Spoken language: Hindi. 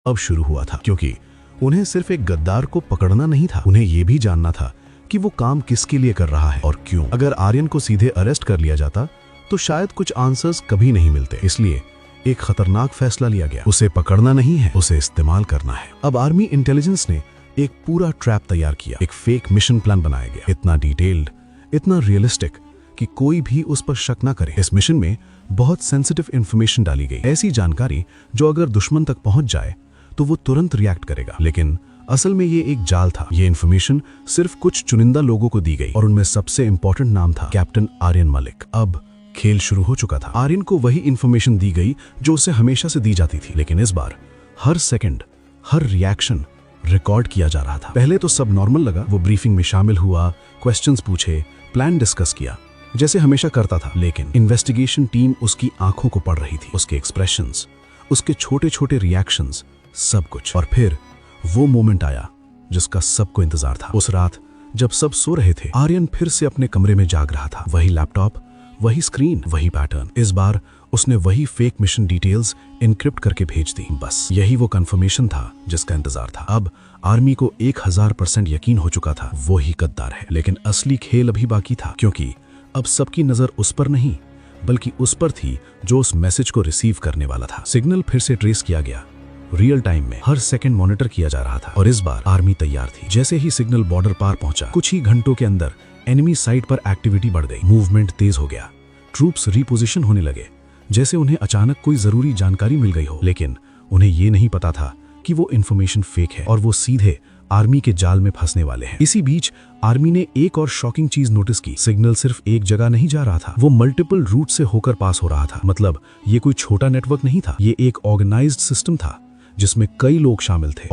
अब शुरू हुआ था, क्योंकि उन्हें सिर्फ एक गद्दार को पकड़ना नहीं था, उन्हें यह भी जानना था कि वो काम किसके लिए कर रहा है और क्यों। अगर आर्यन को सीधे अरेस्ट कर लिया जाता तो शायद कुछ आंसर्स कभी नहीं मिलते। इसलिए एक खतरनाक फैसला लिया गया, उसे पकड़ना नहीं है, उसे इस्तेमाल करना है। अब आर्मी इंटेलिजेंस ने एक पूरा ट्रैप तैयार किया, एक फेक मिशन प्लान बनाया गया, इतना डिटेल्ड, इतना रियलिस्टिक कि कोई भी उस पर शक ना करे। इस मिशन में बहुत सेंसिटिव इंफॉर्मेशन डाली गई, ऐसी जानकारी जो अगर दुश्मन तक पहुंच जाए तो वो तुरंत रिएक्ट करेगा। लेकिन असल में ये एक जाल था। ये इंफॉर्मेशन सिर्फ कुछ चुनिंदा लोगों को दी गई और उनमें सबसे इंपॉर्टेंट नाम था कैप्टन आर्यन मलिक। अब खेल शुरू हो चुका था। आर्यन को वही इंफॉर्मेशन दी गई जो उसे हमेशा से दी जाती थी, लेकिन इस बार हर सेकंड, हर रिएक्शन रिकॉर्ड किया जा रहा था। पहले तो सब नॉर्मल लगा, वो ब्रीफिंग में शामिल हुआ, क्वेश्चंस पूछे, प्लान डिस्कस किया जैसे हमेशा करता था। लेकिन इन्वेस्टिगेशन टीम उसकी आंखों को पढ़ रही थी, उसके एक्सप्रेशंस, उसके छोटे छोटे रिएक्शंस, सब कुछ। और फिर वो मोमेंट आया जिसका सबको इंतजार था। उस रात जब सब सो रहे थे, आर्यन फिर से अपने कमरे में जाग रहा था। वही लैपटॉप, वही स्क्रीन, वही पैटर्न। इस बार उसने वही फेक मिशन डिटेल्स इनक्रिप्ट करके भेज दी। बस यही वो कंफर्मेशन था जिसका इंतजार था। अब आर्मी को 1000% यकीन हो चुका था, वो ही गद्दार है। लेकिन असली खेल अभी बाकी था, क्योंकि अब सबकी नजर उस पर नहीं बल्कि उस पर थी जो उस मैसेज को रिसीव करने वाला था। सिग्नल फिर से ट्रेस किया गया, रियल टाइम में हर सेकंड मॉनिटर किया जा रहा था। और इस बार आर्मी तैयार थी। जैसे ही सिग्नल बॉर्डर पार पहुंचा, कुछ ही घंटों के अंदर एनिमी साइट पर एक्टिविटी बढ़ गई, मूवमेंट तेज हो गया, ट्रूप्स रिपोजिशन होने लगे, जैसे उन्हें अचानक कोई जरूरी जानकारी मिल गई हो। लेकिन उन्हें ये नहीं पता था कि वो इन्फॉर्मेशन फेक है और वो सीधे आर्मी के जाल में फंसने वाले हैं। इसी बीच आर्मी ने एक और शॉकिंग चीज नोटिस की। सिग्नल सिर्फ एक जगह नहीं जा रहा था, वो मल्टीपल रूट से होकर पास हो रहा था। मतलब ये कोई छोटा नेटवर्क नहीं था, ये एक ऑर्गेनाइज्ड सिस्टम था जिसमें कई लोग शामिल थे।